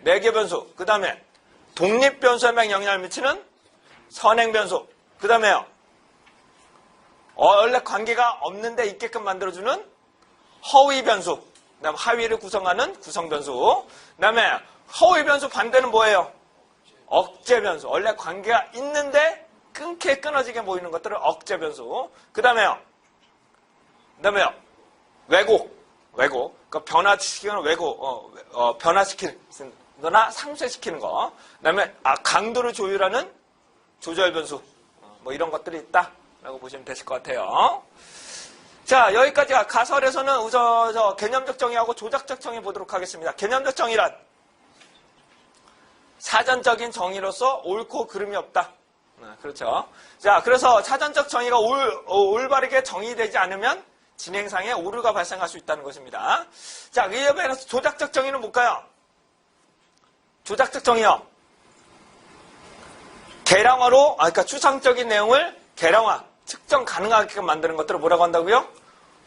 매개변수. 그 다음에 독립변수에 영향을 미치는 선행변수. 그 다음에요. 원래 관계가 없는데 있게끔 만들어주는 허위변수. 그 다음 하위를 구성하는 구성변수. 그 다음에 허위변수 반대는 뭐예요? 억제변수. 원래 관계가 있는데 끊어지게 보이는 것들을 억제변수. 그 다음에요. 왜곡. 그러니까 변화시키는 왜곡. 변화시키는 거나 상쇄시키는 거. 그 다음에 강도를 조율하는 조절변수. 뭐 이런 것들이 있다라고 보시면 되실 것 같아요. 자, 여기까지 가설에서는 우선 개념적 정의하고 조작적 정의 보도록 하겠습니다. 개념적 정의란 사전적인 정의로서 옳고 그름이 없다. 그렇죠. 자, 그래서 사전적 정의가 올바르게 정의되지 않으면 진행상에 오류가 발생할 수 있다는 것입니다. 자, 이에 반해서 조작적 정의는 뭘까요? 조작적 정의요. 계량화로, 그러니까 추상적인 내용을 계량화, 측정 가능하게끔 만드는 것들을 뭐라고 한다고요?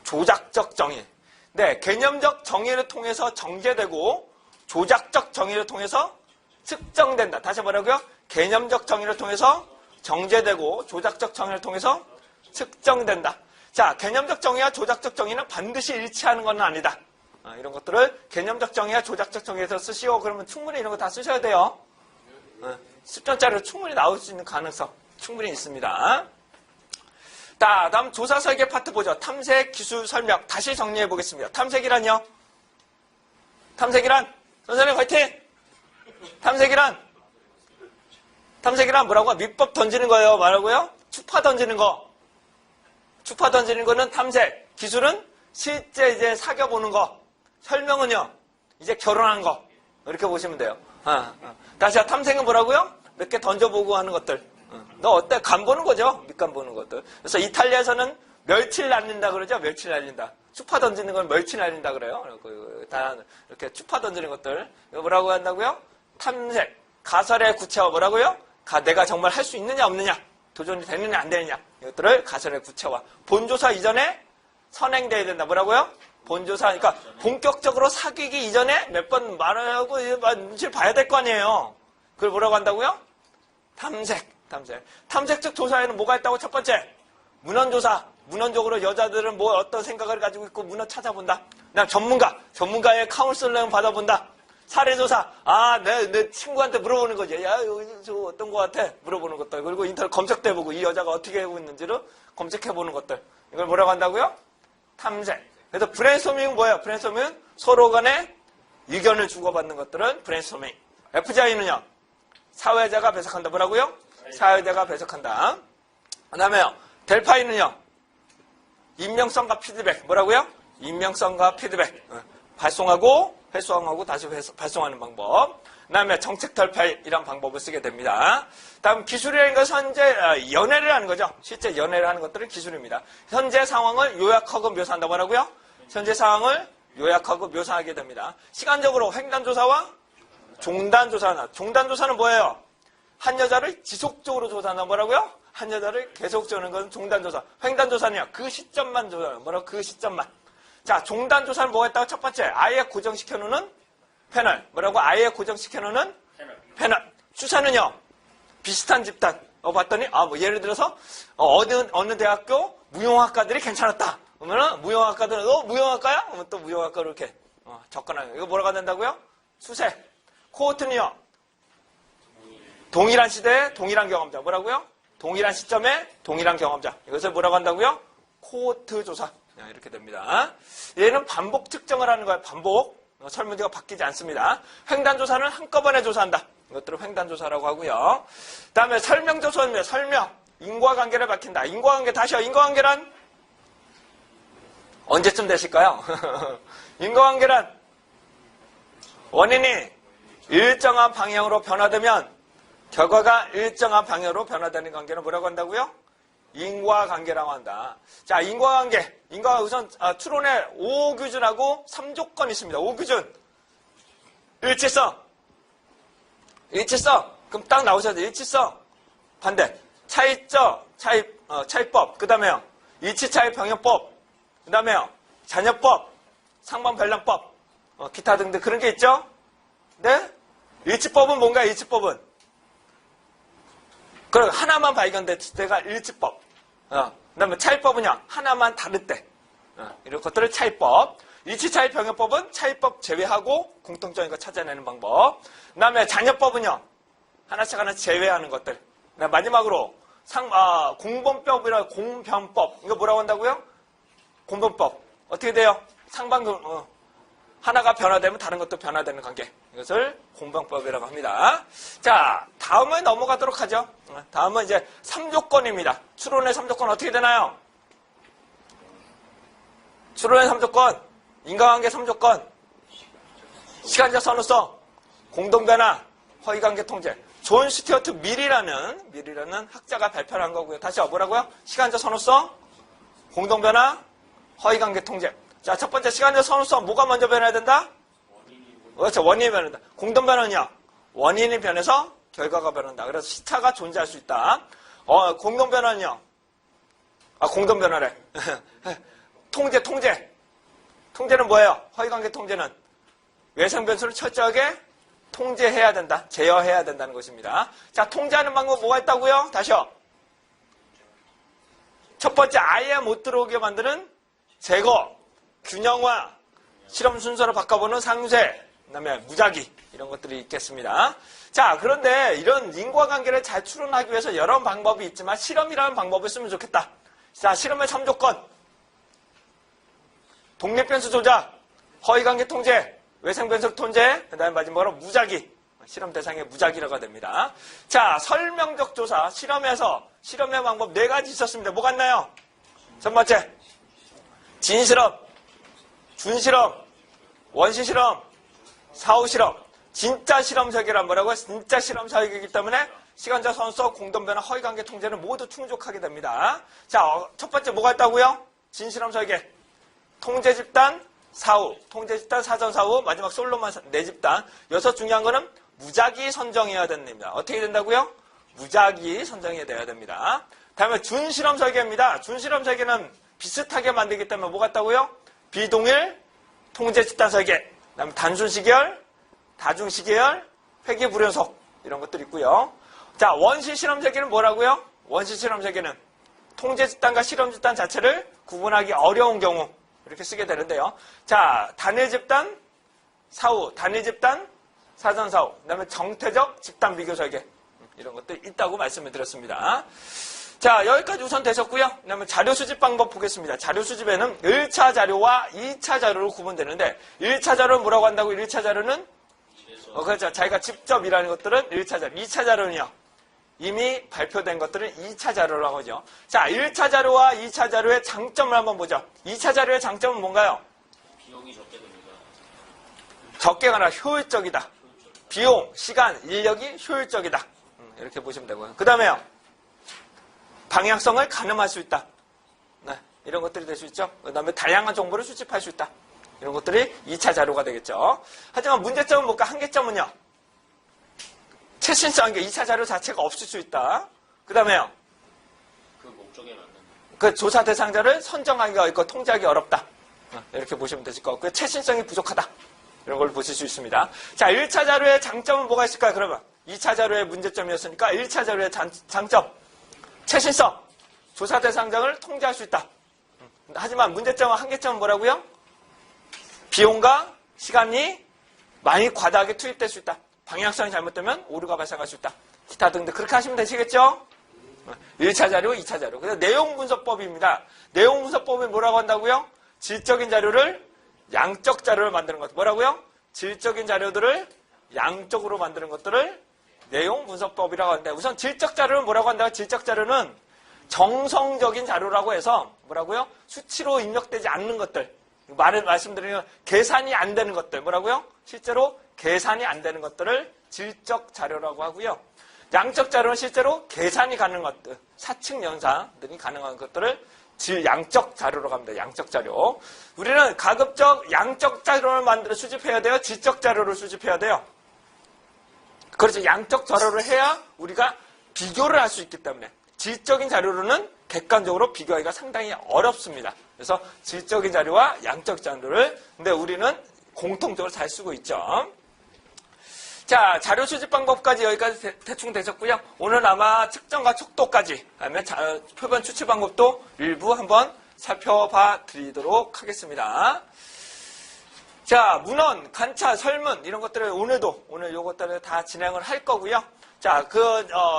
조작적 정의. 네, 개념적 정의를 통해서 정제되고 조작적 정의를 통해서 측정된다. 다시 뭐라고요? 개념적 정의를 통해서 정제되고 조작적 정의를 통해서 측정된다. 자, 개념적 정의와 조작적 정의는 반드시 일치하는 건 아니다. 이런 것들을 개념적 정의와 조작적 정의에서 쓰시오. 그러면 충분히 이런 거 다 쓰셔야 돼요. 10점짜리로 충분히 나올 수 있는 가능성 충분히 있습니다. 자, 다음 조사 설계 파트 보죠. 탐색, 기술, 설명. 다시 정리해 보겠습니다. 탐색이란요? 탐색이란? 선생님 화이팅! 탐색이란 뭐라고? 밑법 던지는 거예요. 말하고요? 추파 던지는 거. 추파 던지는 거는 탐색. 기술은 실제 이제 사귀어보는 거. 설명은요? 이제 결혼한 거. 이렇게 보시면 돼요. 다시 탐색은 뭐라고요? 몇 개 던져보고 하는 것들. 너 어때? 간 보는 거죠? 밑간 보는 것들. 그래서 이탈리아에서는 멸치를 날린다 그러죠? 멸치를 날린다. 추파 던지는 건 멸치 날린다 그래요. 다 이렇게 추파 던지는 것들. 이거 뭐라고 한다고요? 탐색. 가설의 구체화 뭐라고요? 내가 정말 할 수 있느냐 없느냐. 도전이 되느냐 안 되느냐. 이것들을 가설의 구체화. 본조사 이전에 선행돼야 된다. 뭐라고요? 본조사. 그러니까 본격적으로 사귀기 이전에 몇 번 말하고 눈치를 봐야 될 거 아니에요. 그걸 뭐라고 한다고요? 탐색적 조사에는 뭐가 있다고? 첫 번째, 문헌조사. 문헌적으로 여자들은 뭐 어떤 생각을 가지고 있고 문헌 찾아본다. 그다음 전문가의 카운슬링 받아본다. 사례조사. 내 친구한테 물어보는 거지. 야, 저 어떤 거 같아? 물어보는 것들. 그리고 인터넷 검색도 해보고 이 여자가 어떻게 하고 있는지를 검색해보는 것들. 이걸 뭐라고 한다고요? 탐색. 그래서 브레인스토밍은 뭐예요? 브레인스토밍은 서로 간에 의견을 주고받는 것들은 브레인스토밍. FGI는요? 사회자가 배석한다. 뭐라고요? 사회자가 배석한다. 그 다음에요. 델파이는요? 임명성과 피드백. 뭐라고요? 임명성과 피드백. 발송하고 회수하고 다시 발송하는 방법. 그 다음에 정책 델파이라는 방법을 쓰게 됩니다. 다음 기술이라는 것은 현재 연애를 하는 거죠. 실제 연애를 하는 것들은 기술입니다. 현재 상황을 요약하고 묘사한다. 뭐라고요? 현재 상황을 요약하고 묘사하게 됩니다. 시간적으로 횡단조사와 종단조사나. 종단조사는 뭐예요? 한 여자를 지속적으로 조사한다. 뭐라고요? 한 여자를 계속 조는 것은 종단조사. 횡단조사는요. 그 시점만 조사하는. 뭐라고? 그 시점만. 자, 종단조사는 뭐가 있다고? 첫 번째, 아예 고정시켜놓는 패널. 뭐라고? 아예 고정시켜놓는 패널. 수사는요. 비슷한 집단. 봤더니 뭐 예를 들어서 어느 대학교 무용학과들이 괜찮았다. 그러면은 무용학과들은 무용학과야? 그러면 또 무용학과로 이렇게 접근하는. 이거 뭐라고 된다고요? 수세. 코호트는요. 동일한 시대에 동일한 경험자. 뭐라고요? 동일한 시점에 동일한 경험자. 이것을 뭐라고 한다고요? 코호트 조사. 이렇게 됩니다. 얘는 반복 측정을 하는 거예요. 반복. 설문지가 바뀌지 않습니다. 횡단조사는 한꺼번에 조사한다. 이것들을 횡단조사라고 하고요. 그 다음에 설명조사는 설명. 인과관계를 밝힌다. 인과관계 다시요. 인과관계란 언제쯤 되실까요? 인과관계란 원인이 일정한 방향으로 변화되면 결과가 일정한 방향으로 변화되는 관계는 뭐라고 한다고요? 인과관계라고 한다. 자, 인과관계. 우선 추론의 5규준하고 3조건이 있습니다. 5규준. 일치성. 그럼 딱 나오셔야 돼요. 일치성. 반대. 차이법. 그 다음에요. 일치차이병역법. 그 다음에요. 잔여법. 상반변량법. 기타 등등 그런 게 있죠? 네? 일치법은 뭔가 일치법은? 그럼 하나만 발견됐을 때가 일치법. 그다음에 차이법은요. 하나만 다를 때. 이런 것들을 차이법. 일치차이 병역법은 차이법 제외하고 공통점인 거 찾아내는 방법. 그다음에 잔여법은요. 하나씩 제외하는 것들. 마지막으로 공범법이라 공변법. 이거 뭐라고 한다고요? 공범법. 어떻게 돼요? 상반근 하나가 변화되면 다른 것도 변화되는 관계. 이것을 공변법이라고 합니다. 자, 다음에 넘어가도록 하죠. 다음은 이제 3조건입니다. 추론의 3조건 어떻게 되나요? 추론의 3조건, 인과관계 3조건, 시간적 선우성, 공동변화, 허위관계 통제. 존 스튜어트 밀이라는 학자가 발표를 한 거고요. 다시 뭐라고요? 시간적 선우성, 공동변화, 허위관계 통제. 자, 첫 번째 시간적 선우성 뭐가 먼저 변해야 된다? 그렇죠. 원인이 변한다. 공동변화는요. 원인이 변해서 결과가 변한다. 그래서 시차가 존재할 수 있다. 공동변화는요. 공동변화래. 통제. 통제는 뭐예요? 허위관계 통제는 외생변수를 철저하게 통제해야 된다. 제어해야 된다는 것입니다. 자, 통제하는 방법 뭐가 있다고요? 다시요. 첫 번째, 아예 못 들어오게 만드는 제거, 균형화, 실험 순서를 바꿔보는 상쇄, 그 다음에 무작위 이런 것들이 있겠습니다. 자, 그런데 이런 인과관계를 잘 추론하기 위해서 여러 방법이 있지만 실험이라는 방법을 쓰면 좋겠다. 자, 실험의 3조건. 독립변수 조작, 허위관계 통제, 외생변수 통제, 그 다음에 마지막으로 무작위. 실험 대상의 무작위라고 됩니다. 자, 설명적 조사, 실험의 방법 4가지 있었습니다. 뭐 같나요? 첫 번째, 진실험, 준실험, 원시실험, 사후실험. 진짜 실험 설계란 뭐라고요? 진짜 실험 설계이기 때문에 시간적 선우성, 공동변화, 허위관계 통제는 모두 충족하게 됩니다. 자, 첫 번째 뭐가 있다고요? 진실험 설계. 통제집단, 사후, 통제집단, 사전사후, 마지막 솔로몬 4집단. 여기서 중요한 거는 무작위 선정해야 됩니다. 어떻게 된다고요? 무작위 선정해야 돼야 됩니다. 다음에 준실험 설계입니다. 준실험 설계는 비슷하게 만들기 때문에 뭐 같다고요? 비동일, 통제집단 설계. 그다음에 단순시계열, 다중시계열, 회귀불연속 이런 것들이 있고요. 자, 원시실험 설계는 뭐라고요? 원시실험 설계는 통제집단과 실험집단 자체를 구분하기 어려운 경우 이렇게 쓰게 되는데요. 자, 단일집단, 사후, 단일집단, 사전사후, 그 다음에 정태적 집단 비교 설계 이런 것들이 있다고 말씀을 드렸습니다. 자, 여기까지 우선 되셨고요. 그 다음에 자료 수집 방법 보겠습니다. 자료 수집에는 1차 자료와 2차 자료로 구분되는데 1차 자료는 뭐라고 한다고? 1차 자료는 그렇죠. 자기가 직접 일하는 것들은 1차 자료. 2차 자료는요. 이미 발표된 것들은 2차 자료라고 하죠. 자, 1차 자료와 2차 자료의 장점을 한번 보죠. 2차 자료의 장점은 뭔가요? 비용이 적게 됩니다. 적게가 아니라 효율적이다. 비용, 시간, 인력이 효율적이다. 이렇게 보시면 되고요. 그 다음에요. 방향성을 가늠할 수 있다. 네, 이런 것들이 될 수 있죠. 그 다음에 다양한 정보를 수집할 수 있다. 이런 것들이 2차 자료가 되겠죠. 하지만 문제점은 뭘까? 한계점은요. 최신성, 2차 자료 자체가 없을 수 있다. 그 다음에요. 그 목적에 맞는. 그 조사 대상자를 선정하기가 어렵고 통제하기 어렵다. 이렇게 보시면 되실 것 같고요. 최신성이 부족하다. 이런 걸 보실 수 있습니다. 자, 1차 자료의 장점은 뭐가 있을까요? 그러면 2차 자료의 문제점이었으니까 1차 자료의 장점. 최신성. 조사 대상자를 통제할 수 있다. 하지만 문제점은 한계점은 뭐라고요? 비용과 시간이 많이 과다하게 투입될 수 있다. 방향성이 잘못되면 오류가 발생할 수 있다. 기타 등등 그렇게 하시면 되시겠죠? 1차 자료, 2차 자료. 그래서 내용분석법입니다. 내용분석법이 뭐라고 한다고요? 질적인 자료를 양적 자료를 만드는 것. 뭐라고요? 질적인 자료들을 양적으로 만드는 것들을 내용분석법이라고 하는데 우선 질적 자료는 뭐라고 한다고요? 질적 자료는 정성적인 자료라고 해서 뭐라고요? 수치로 입력되지 않는 것들. 말씀드리면 계산이 안 되는 것들. 뭐라고요? 실제로 계산이 안 되는 것들을 질적 자료라고 하고요. 양적 자료는 실제로 계산이 가능한 것들, 사측 연산들이 가능한 것들을 양적 자료라고 합니다. 양적 자료. 우리는 가급적 양적 자료를 수집해야 돼요? 질적 자료를 수집해야 돼요? 그렇죠. 양적 자료를 해야 우리가 비교를 할 수 있기 때문에 질적인 자료로는 객관적으로 비교하기가 상당히 어렵습니다. 그래서 질적인 자료와 양적 자료를 근데 우리는 공통적으로 잘 쓰고 있죠. 자, 자료 수집 방법까지 여기까지 대충 되셨고요. 오늘 아마 측정과 척도까지, 그다음에 표본 추측 방법도 일부 한번 살펴봐 드리도록 하겠습니다. 자, 문헌, 관찰, 설문 이런 것들을 오늘 요것들을 다 진행을 할 거고요. 자,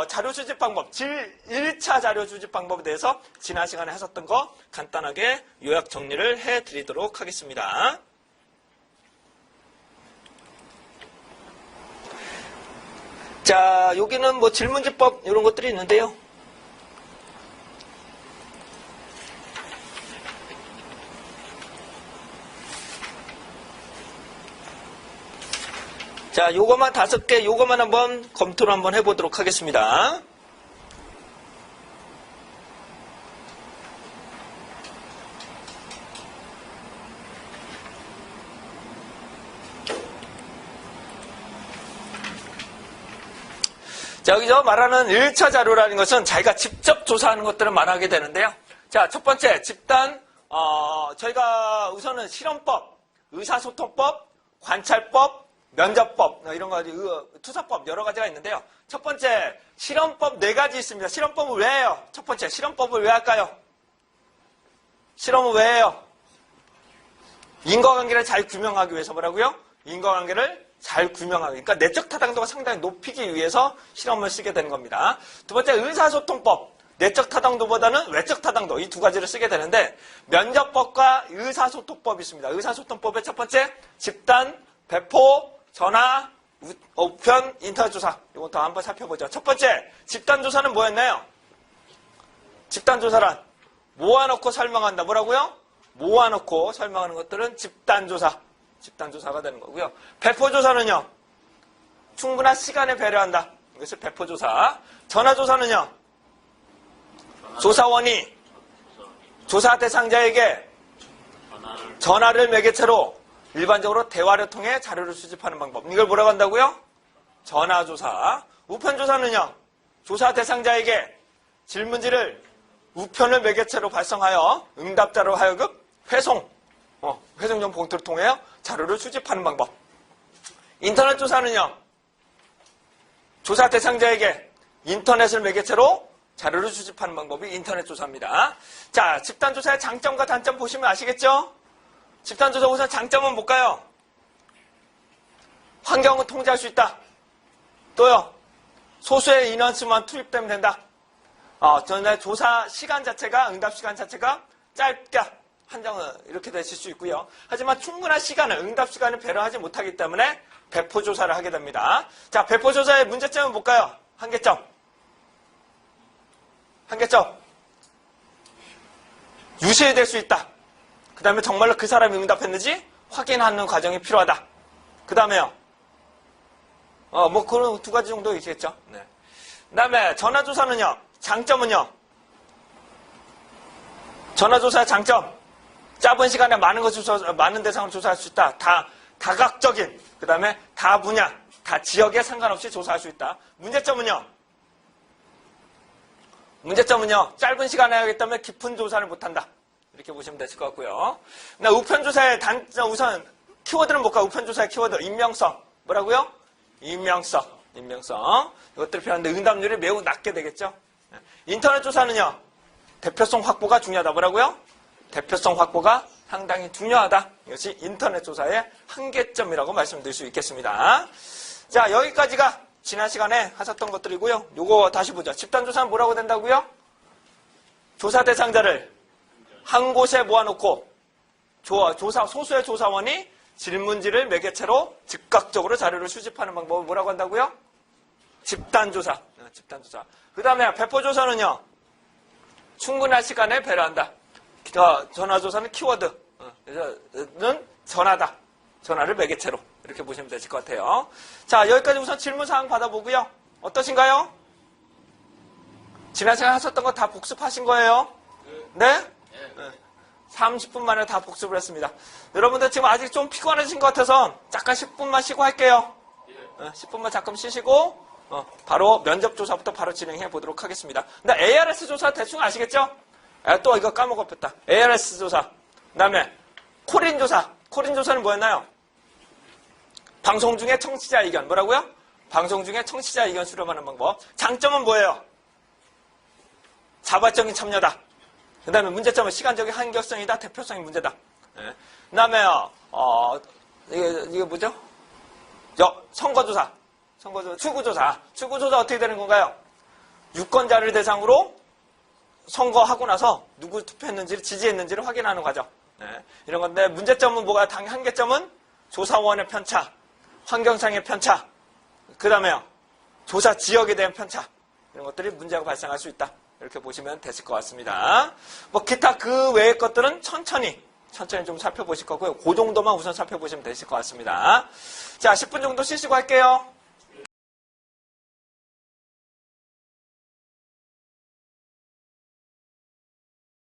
자료 수집 방법, 1차 자료 수집 방법에 대해서 지난 시간에 하셨던 거 간단하게 요약 정리를 해 드리도록 하겠습니다. 자, 여기는 뭐 질문지법 이런 것들이 있는데요. 자, 요거만 5개, 요거만 한번 검토를 한번 해보도록 하겠습니다. 자, 여기서 말하는 1차 자료라는 것은 자기가 직접 조사하는 것들을 말하게 되는데요. 자, 첫 번째, 집단, 저희가 우선은 실험법, 의사소통법, 관찰법, 면접법, 이런 거, 투사법 여러 가지가 있는데요. 첫 번째, 실험법 4가지 있습니다. 실험법을 왜 해요? 첫 번째, 실험법을 왜 할까요? 실험을 왜 해요? 인과관계를 잘 규명하기 위해서 뭐라고요? 인과관계를 잘 규명하기. 그러니까 내적 타당도가 상당히 높이기 위해서 실험을 쓰게 되는 겁니다. 두 번째, 의사소통법. 내적 타당도보다는 외적 타당도. 이 2가지를 쓰게 되는데, 면접법과 의사소통법이 있습니다. 의사소통법의 첫 번째, 집단, 배포, 전화, 우편, 인터넷 조사. 이것도 한번 살펴보죠. 첫 번째, 집단 조사는 뭐였나요? 집단 조사란 모아놓고 설명한다. 뭐라고요? 모아놓고 설명하는 것들은 집단 조사. 집단 조사가 되는 거고요. 배포 조사는요? 충분한 시간에 배려한다. 이것을 배포 조사. 전화 조사는요? 조사원이 조사 대상자에게 전화를 매개체로 일반적으로 대화를 통해 자료를 수집하는 방법. 이걸 뭐라고 한다고요? 전화조사. 우편조사는요? 조사 대상자에게 질문지를 우편을 매개체로 발송하여 응답자로 하여금 회송용 봉투를 통해 자료를 수집하는 방법. 인터넷 조사는요? 조사 대상자에게 인터넷을 매개체로 자료를 수집하는 방법이 인터넷 조사입니다. 자, 집단조사의 장점과 단점 보시면 아시겠죠? 집단조사 우선 장점은 뭘까요? 환경을 통제할 수 있다. 또요, 소수의 인원수만 투입되면 된다. 조사 시간 자체가, 응답 시간 자체가 짧게 한정을 이렇게 되실 수 있고요. 하지만 충분한 시간을, 응답 시간을 배려하지 못하기 때문에 배포조사를 하게 됩니다. 자, 배포조사의 문제점은 뭘까요? 한계점. 유실될 수 있다. 그 다음에 정말로 그 사람이 응답했는지 확인하는 과정이 필요하다. 그 다음에요. 그런 2가지 정도 있겠죠. 네. 그 다음에 전화조사는요. 장점은요. 전화조사의 장점. 짧은 시간에 많은 대상을 조사할 수 있다. 다각적인, 그 다음에 다 분야, 다 지역에 상관없이 조사할 수 있다. 문제점은요. 짧은 시간에 하기 때문에 깊은 조사를 못한다. 이렇게 보시면 되실 것 같고요. 우편조사의 단점, 우선 키워드는 뭘까? 우편조사의 키워드. 익명성. 뭐라고요? 익명성. 이것들이 필요한데 응답률이 매우 낮게 되겠죠. 인터넷 조사는요. 대표성 확보가 중요하다. 뭐라고요? 대표성 확보가 상당히 중요하다. 이것이 인터넷 조사의 한계점이라고 말씀드릴 수 있겠습니다. 자, 여기까지가 지난 시간에 하셨던 것들이고요. 요거 다시 보죠. 집단조사는 뭐라고 된다고요? 조사 대상자를 한 곳에 모아놓고 소수의 조사원이 질문지를 매개체로 즉각적으로 자료를 수집하는 방법을 뭐라고 한다고요? 집단조사. 그 다음에 배포조사는요. 충분한 시간에 배려한다. 전화조사는 키워드는 전화다. 전화를 매개체로. 이렇게 보시면 되실 것 같아요. 자, 여기까지 우선 질문사항 받아보고요. 어떠신가요? 지난 시간에 하셨던 거 다 복습하신 거예요? 네? 30분 만에 다 복습을 했습니다. 여러분들 지금 아직 좀 피곤하신 것 같아서 잠깐 10분만 쉬고 할게요. 10분만 잠깐 쉬시고 바로 면접조사부터 바로 진행해 보도록 하겠습니다. 근데 ARS 조사 대충 아시겠죠? 또 이거 까먹었다. ARS 조사. 그 다음에 코린 조사. 코린 조사는 뭐였나요? 방송 중에 청취자 의견. 뭐라고요? 방송 중에 청취자 의견 수렴하는 방법. 장점은 뭐예요? 자발적인 참여다. 그 다음에 문제점은 시간적인 한결성이다. 대표성이 문제다. 예. 그 다음에 이게 뭐죠? 선거조사, 출구조사 어떻게 되는 건가요? 유권자를 대상으로 선거하고 나서 누구 투표했는지를 지지했는지를 확인하는 거죠. 네. 이런 건데 문제점은 뭐가 한계점은 조사원의 편차, 환경상의 편차, 그 다음에요 조사 지역에 대한 편차 이런 것들이 문제가 발생할 수 있다. 이렇게 보시면 되실 것 같습니다. 뭐 기타 그 외의 것들은 천천히 좀 살펴보실 거고요. 그 정도만 우선 살펴보시면 되실 것 같습니다. 자, 10분 정도 쉬시고 할게요.